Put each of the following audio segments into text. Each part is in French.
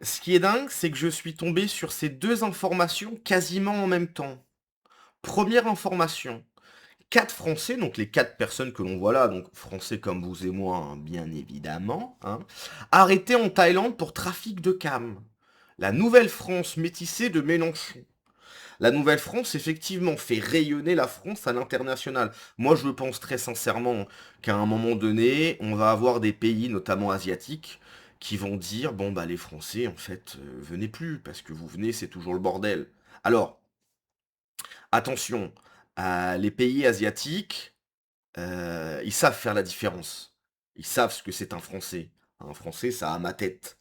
Ce qui est dingue, c'est que je suis tombé sur ces 2 informations quasiment en même temps. Première information, 4 Français, donc les 4 personnes que l'on voit là, donc Français comme vous et moi, hein, bien évidemment, hein, arrêtés en Thaïlande pour trafic de cam. La Nouvelle-France métissée de Mélenchon. La Nouvelle-France, effectivement, fait rayonner la France à l'international. Moi, je pense très sincèrement qu'à un moment donné, on va avoir des pays, notamment asiatiques, qui vont dire, bon, bah les Français, en fait, venez plus, parce que vous venez, c'est toujours le bordel. Alors, attention, les pays asiatiques, ils savent faire la différence. Ils savent ce que c'est un Français. Un Français, ça a ma tête.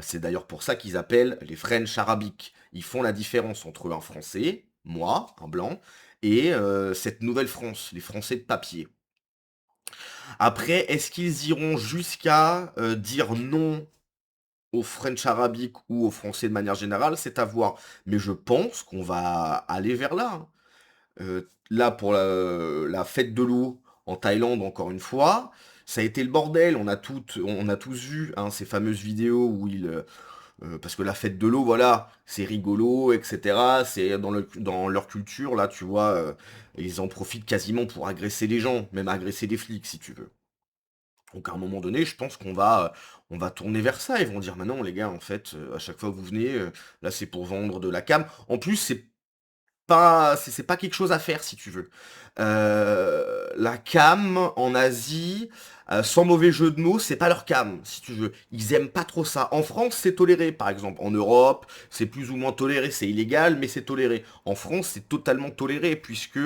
C'est d'ailleurs pour ça qu'ils appellent les French arabiques. Ils font la différence entre un Français, moi, un blanc, et cette nouvelle France, les Français de papier. Après, est-ce qu'ils iront jusqu'à dire non aux French arabiques ou aux Français de manière générale? C'est à voir. Mais je pense qu'on va aller vers là, hein. Là, pour la fête de l'eau en Thaïlande, encore une fois, ça a été le bordel. On a tous vu, hein, ces fameuses vidéos où parce que la fête de l'eau, voilà, c'est rigolo, etc. C'est dans leur culture, là, tu vois, ils en profitent quasiment pour agresser les gens, même agresser des flics, si tu veux. Donc à un moment donné, je pense on va tourner vers ça. Ils vont dire, maintenant, les gars, en fait, à chaque fois que vous venez, là, c'est pour vendre de la cam. En plus, c'est pas quelque chose à faire, si tu veux. La cam en Asie, sans mauvais jeu de mots, c'est pas leur cam, si tu veux. Ils aiment pas trop ça. En France, c'est toléré, par exemple. En Europe, c'est plus ou moins toléré. C'est illégal, mais c'est toléré. En France, c'est totalement toléré, puisque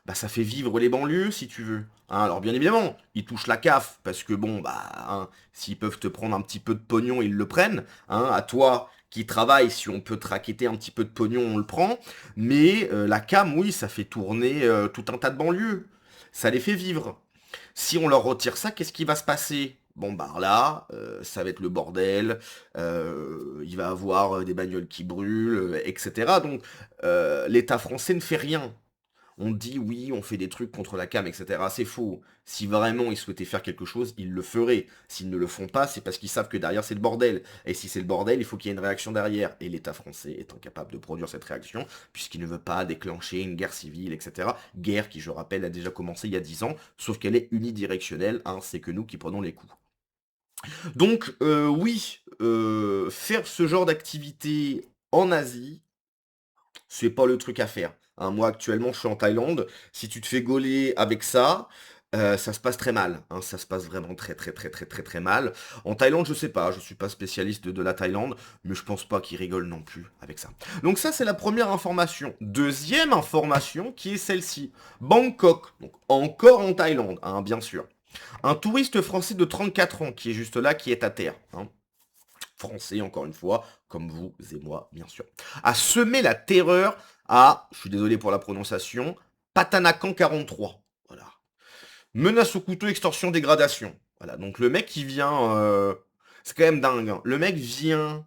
bah, ça fait vivre les banlieues, si tu veux. Hein, alors bien évidemment, ils touchent la CAF, parce que bon, bah, hein, s'ils peuvent te prendre un petit peu de pognon, ils le prennent. Hein, à toi qui travaille, si on peut te raqueter un petit peu de pognon, on le prend. Mais la cam, oui, ça fait tourner tout un tas de banlieues. Ça les fait vivre. Si on leur retire ça, qu'est-ce qui va se passer? Bon, bah là, ça va être le bordel, il va avoir des bagnoles qui brûlent, etc. Donc, l'État français ne fait rien. On dit oui, on fait des trucs contre la cam, etc. C'est faux. Si vraiment ils souhaitaient faire quelque chose, ils le feraient. S'ils ne le font pas, c'est parce qu'ils savent que derrière c'est le bordel. Et si c'est le bordel, il faut qu'il y ait une réaction derrière. Et l'État français est incapable de produire cette réaction, puisqu'il ne veut pas déclencher une guerre civile, etc. Guerre qui, je rappelle, a déjà commencé il y a 10 ans, sauf qu'elle est unidirectionnelle, hein, c'est que nous qui prenons les coups. Donc, oui, faire ce genre d'activité en Asie, c'est pas le truc à faire. Hein, moi, actuellement, je suis en Thaïlande. Si tu te fais gauler avec ça, ça se passe très mal. Hein, ça se passe vraiment très, très, très, très, très, très mal. En Thaïlande, je sais pas. Je suis pas spécialiste de la Thaïlande, mais je pense pas qu'ils rigolent non plus avec ça. Donc ça, c'est la première information. Deuxième information, qui est celle-ci. Bangkok. Donc encore en Thaïlande, hein, bien sûr. Un touriste français de 34 ans qui est juste là, qui est à terre. Hein, français, encore une fois, comme vous et moi, bien sûr, a semé la terreur à, je suis désolé pour la prononciation, Patanakan 43. Voilà. Menace au couteau, extorsion, dégradation. Voilà, donc le mec, il vient... c'est quand même dingue. Hein. Le mec vient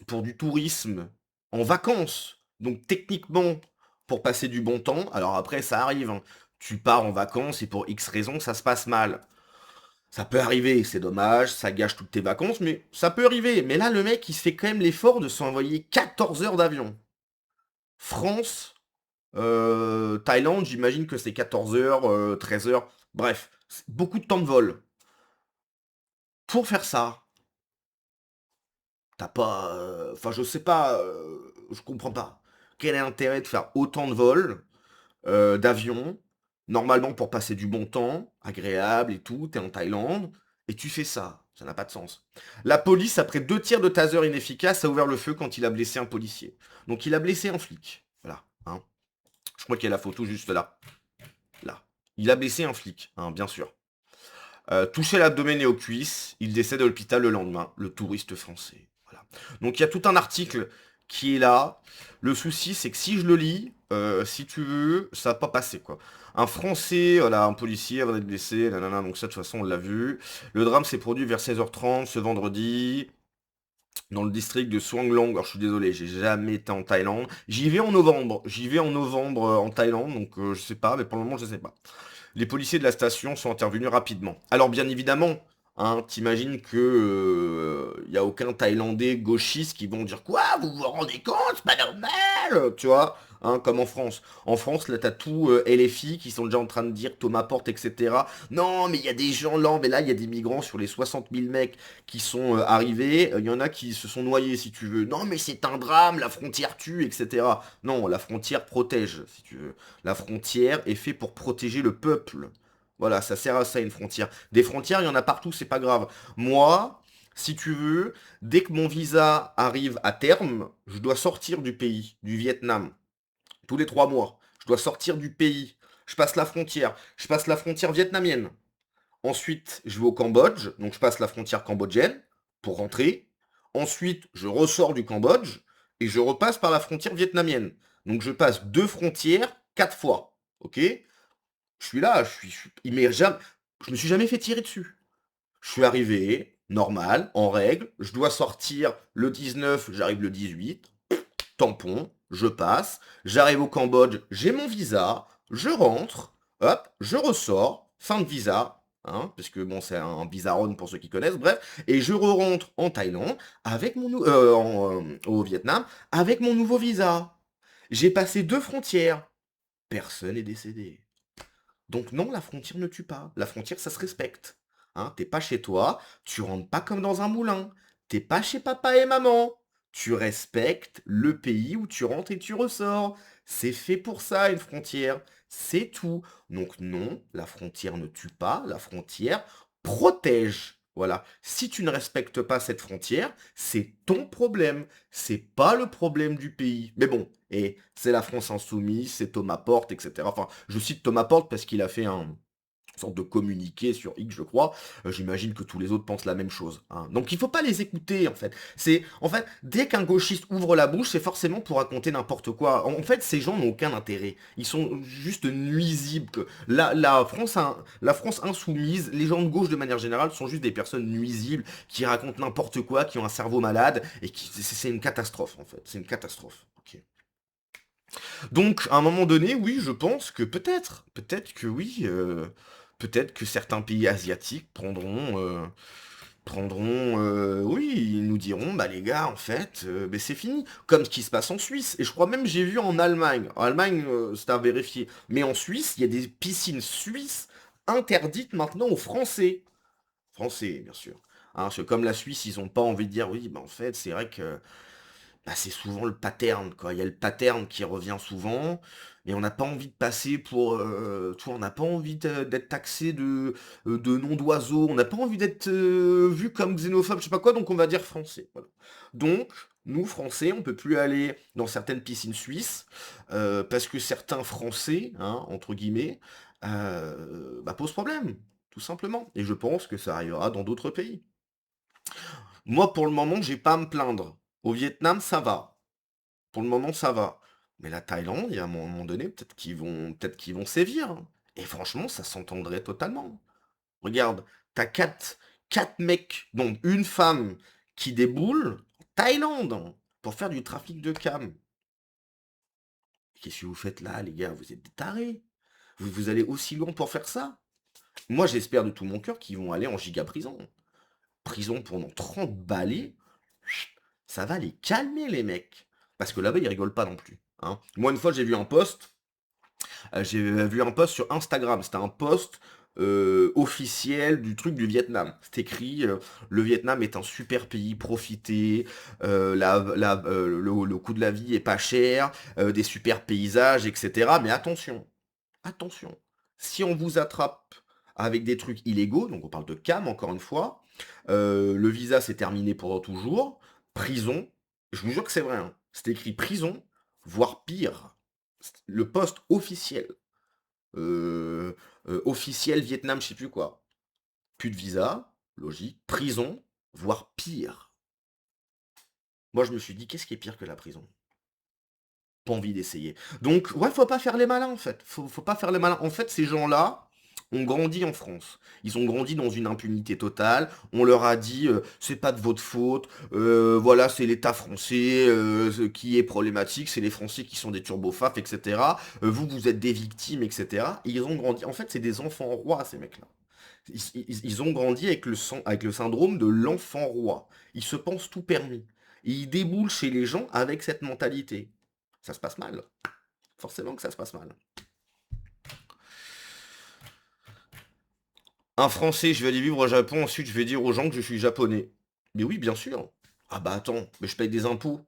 pour du tourisme en vacances. Donc techniquement, pour passer du bon temps. Alors après, ça arrive. Hein. Tu pars en vacances et pour X raisons, ça se passe mal. Ça peut arriver, c'est dommage, ça gâche toutes tes vacances, mais ça peut arriver. Mais là, le mec, il se fait quand même l'effort de s'envoyer 14 heures d'avion. France, Thaïlande, j'imagine que c'est 14 heures, 13 heures. Bref, beaucoup de temps de vol. Pour faire ça, t'as pas... Enfin, je sais pas, je comprends pas. Quel est l'intérêt de faire autant de vols, d'avion, normalement pour passer du bon temps, agréable et tout, t'es en Thaïlande, et tu fais ça. Ça n'a pas de sens. La police, après 2 tirs de taser inefficaces, a ouvert le feu quand il a blessé un policier. Donc il a blessé un flic. Voilà. Hein. Je crois qu'il y a la photo juste là. Là. Il a blessé un flic, hein, bien sûr. Touché à l'abdomen et aux cuisses, il décède à l'hôpital le lendemain, le touriste français. Voilà. Donc il y a tout un article qui est là. Le souci, c'est que si je le lis, si tu veux, ça va pas passer, quoi. Un Français, voilà, un policier va être blessé, nanana, donc ça, de toute façon, on l'a vu. Le drame s'est produit vers 16h30 ce vendredi, dans le district de Suanglong. Alors, je suis désolé, j'ai jamais été en Thaïlande. J'y vais en novembre. J'y vais en novembre en Thaïlande, donc je sais pas, mais pour le moment, je sais pas. Les policiers de la station sont intervenus rapidement. Alors bien évidemment, hein, t'imagines que y a aucun Thaïlandais gauchiste qui vont dire quoi, vous vous rendez compte, c'est pas normal, tu vois, hein, comme en France. En France, là, t'as tout LFI qui sont déjà en train de dire Thomas Porte, etc. Non, mais il y a des gens là, mais là, il y a des migrants sur les 60 000 mecs qui sont arrivés, il y en a qui se sont noyés, si tu veux. Non, mais c'est un drame, la frontière tue, etc. Non, la frontière protège, si tu veux. La frontière est faite pour protéger le peuple. Voilà, ça sert à ça une frontière. Des frontières, il y en a partout, c'est pas grave. Moi, si tu veux, dès que mon visa arrive à terme, je dois sortir du pays, du Vietnam, tous les 3 mois. Je dois sortir du pays. Je passe la frontière. Je passe la frontière vietnamienne. Ensuite, je vais au Cambodge, donc je passe la frontière cambodgienne pour rentrer. Ensuite, je ressors du Cambodge et je repasse par la frontière vietnamienne. Donc je passe 2 frontières 4 fois. Ok? Je suis là, je me suis jamais fait tirer dessus. Je suis arrivé, normal, en règle, je dois sortir le 19, j'arrive le 18, tampon, je passe, j'arrive au Cambodge, j'ai mon visa, je rentre, hop, je ressors, fin de visa, hein, parce que bon, c'est un visa run pour ceux qui connaissent, bref, et je re-rentre en Thaïlande, avec au Vietnam, avec mon nouveau visa. J'ai passé 2 frontières, personne n'est décédé. Donc non, la frontière ne tue pas. La frontière, ça se respecte. Hein, t'es pas chez toi, tu rentres pas comme dans un moulin. T'es pas chez papa et maman. Tu respectes le pays où tu rentres et tu ressors. C'est fait pour ça, une frontière. C'est tout. Donc non, la frontière ne tue pas, la frontière protège. Voilà. Si tu ne respectes pas cette frontière, c'est ton problème. C'est pas le problème du pays. Mais bon, et c'est la France insoumise, c'est Thomas Porte, etc. Enfin, je cite Thomas Porte parce qu'il a fait une sorte de communiqué sur X, je crois. J'imagine que tous les autres pensent la même chose, hein. Donc il faut pas les écouter, en fait. En fait, dès qu'un gauchiste ouvre la bouche, c'est forcément pour raconter n'importe quoi. En fait, ces gens n'ont aucun intérêt. Ils sont juste nuisibles. La France insoumise, les gens de gauche de manière générale sont juste des personnes nuisibles qui racontent n'importe quoi, qui ont un cerveau malade et c'est une catastrophe, en fait. C'est une catastrophe. Ok. Donc, à un moment donné, oui, je pense que peut-être que oui, peut-être que certains pays asiatiques oui, ils nous diront, bah les gars, en fait, ben, c'est fini, comme ce qui se passe en Suisse. Et je crois même j'ai vu en Allemagne. En Allemagne, c'est à vérifier. Mais en Suisse, il y a des piscines suisses interdites maintenant aux Français. Français, bien sûr. Hein, parce que comme la Suisse, ils ont pas envie de dire, oui, bah en fait, c'est vrai que bah, c'est souvent le pattern, quoi. Il y a le pattern qui revient souvent, et on n'a pas envie de passer pour, tu vois, on n'a pas envie d'être taxé de nom d'oiseau, on n'a pas envie d'être vu comme xénophobe, je sais pas quoi, donc on va dire français. Voilà. Donc, nous, Français, on peut plus aller dans certaines piscines suisses, parce que certains Français, hein, entre guillemets, bah, posent problème, tout simplement. Et je pense que ça arrivera dans d'autres pays. Moi, pour le moment, j'ai pas à me plaindre. Au Vietnam, ça va. Pour le moment, ça va. Mais la Thaïlande, il y a un moment donné, peut-être qu'ils vont sévir, hein. Et franchement, ça s'entendrait totalement. Regarde, t'as quatre mecs, dont une femme, qui déboulent en Thaïlande, hein, pour faire du trafic de cam. Qu'est-ce que vous faites là, les gars? Vous êtes des tarés. Vous allez aussi loin pour faire ça? Moi, j'espère de tout mon cœur qu'ils vont aller en giga prison. Prison pendant 30 balais, ça va les calmer, les mecs. Parce que là-bas, ils rigolent pas non plus, hein. Moi, une fois, j'ai vu un post sur Instagram. C'était un post officiel du truc du Vietnam. C'est écrit le Vietnam est un super pays, profitez, le coût de la vie est pas cher, des super paysages, etc. Mais attention, attention, si on vous attrape avec des trucs illégaux, donc on parle de cam encore une fois, le visa c'est terminé pour toujours, prison, je vous jure que c'est vrai, hein. C'est écrit prison, voire pire. Le poste officiel. Officiel Vietnam, je sais plus quoi. Plus de visa, logique, prison, voire pire. Moi je me suis dit, qu'est-ce qui est pire que la prison? Pas envie d'essayer. Donc, ouais, faut pas faire les malins en fait. Faut pas faire les malins. En fait, ces gens-là ont grandi en France. Ils ont grandi dans une impunité totale. On leur a dit, c'est pas de votre faute. Voilà, c'est l'État français ce qui est problématique. C'est les Français qui sont des turbofaf, etc. Vous êtes des victimes, etc. Et ils ont grandi. En fait, c'est des enfants rois, ces mecs-là. Ils ont grandi avec le syndrome de l'enfant roi. Ils se pensent tout permis. Et ils déboulent chez les gens avec cette mentalité. Ça se passe mal. Forcément que ça se passe mal. Un Français, je vais aller vivre au Japon, ensuite je vais dire aux gens que je suis japonais. Mais oui, bien sûr. Ah bah attends, mais je paye des impôts.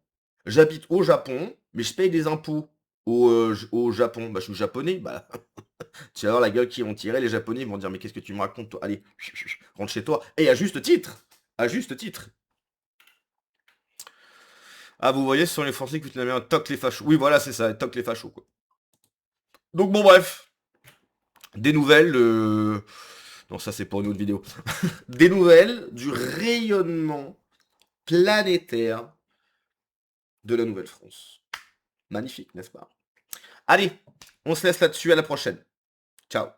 J'habite au Japon, mais je paye des impôts au Japon. Bah je suis japonais, bah tu vas voir la gueule qu'ils vont tirer, les Japonais ils vont dire mais qu'est-ce que tu me racontes toi? Allez, rentre chez toi. Et à juste titre. À juste titre. Ah vous voyez, ce sont les Français qui foutent la merde. Toc les fachos. Oui voilà, c'est ça, toc les fachos quoi. Donc bon bref. Des nouvelles. Non, ça c'est pour une autre vidéo. Des nouvelles du rayonnement planétaire de la Nouvelle-France. Magnifique, n'est-ce pas? Allez, on se laisse là-dessus, à la prochaine. Ciao.